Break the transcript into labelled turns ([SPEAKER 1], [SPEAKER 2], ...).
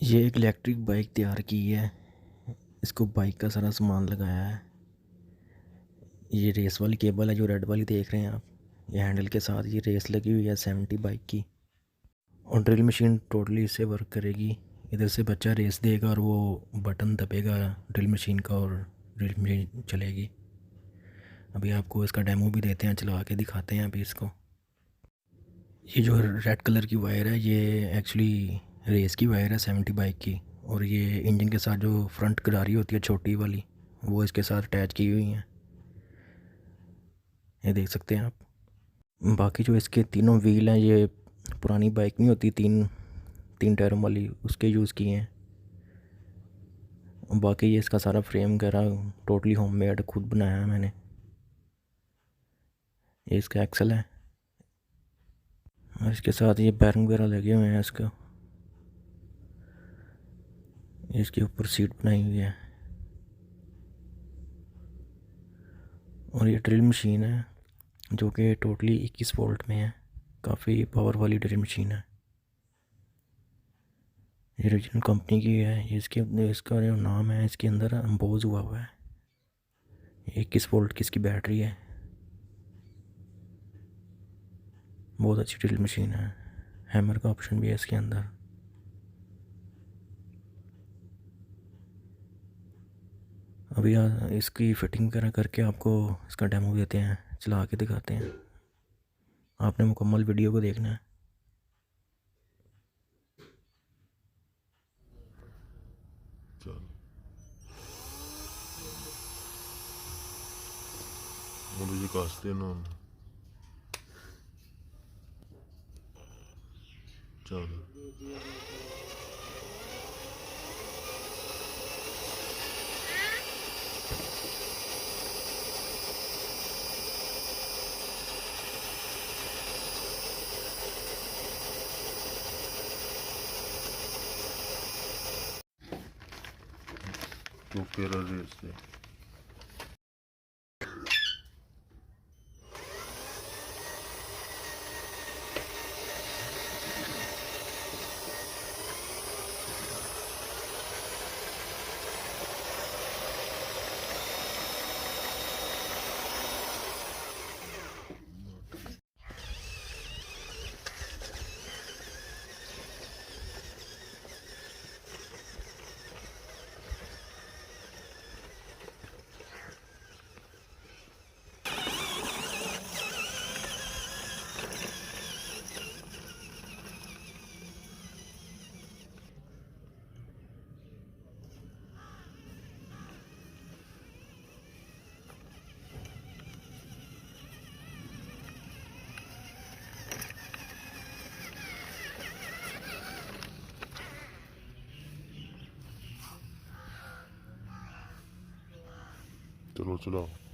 [SPEAKER 1] ये एक electric bike तैयार की है। इसको बाइक का सारा सामान लगाया है। ये रेस वाली केबल है जो रेड वाली देख रहे हैं आप। ये हैंडल के साथ ये रेस लगी हुई है 70 बाइक की। और ड्रिल मशीन टोटली इससे वर्क करेगी। इधर से बच्चा रेस देगा और वो बटन दबेगा ड्रिल मशीन का और ड्रिल मशीन चलेगी। अभी आपको इसका डेमो भी देते हैं, चला के दिखाते हैं अभी इसको। ये जो रेड कलर की वायर है ये एक्चुअली रेस की वायर है 70 बाइक की। और ये इंजन के साथ जो फ्रंट गरारी होती है छोटी वाली वो इसके साथ अटैच की हुई है, ये देख सकते हैं आप। बाकी जो इसके तीनों व्हील हैं ये पुरानी बाइक नहीं होती तीन तीन टायरों वाली, उसके यूज़ किए हैं। और बाकी ये इसका सारा फ्रेम वगैरह टोटली होममेड खुद बनाया है मैंने। ये इसका एक्सल है और इसके साथ ये बैरिंग वगैरह लगे हुए हैं इसका। इसके ऊपर सीट बनाई हुई है। और ये ड्रिल मशीन है जो कि टोटली 21 वोल्ट में है, काफ़ी पावर वाली ड्रिल मशीन है। ये रीजनल कंपनी की है। ये इसका जो नाम है इसके अंदर अम्बोज हुआ हुआ है। 21 वोल्ट की इसकी बैटरी है। बहुत अच्छी ड्रिल मशीन है। हैमर का ऑप्शन भी है इसके अंदर। अभी इसकी फिटिंग वगैरह करके आपको इसका डेमो देते हैं, चला के दिखाते हैं। आपने मुकम्मल वीडियो को देखना है।
[SPEAKER 2] चल मुझे कास्ते ना चल तू केरा रेस दे। चलो चलाओ।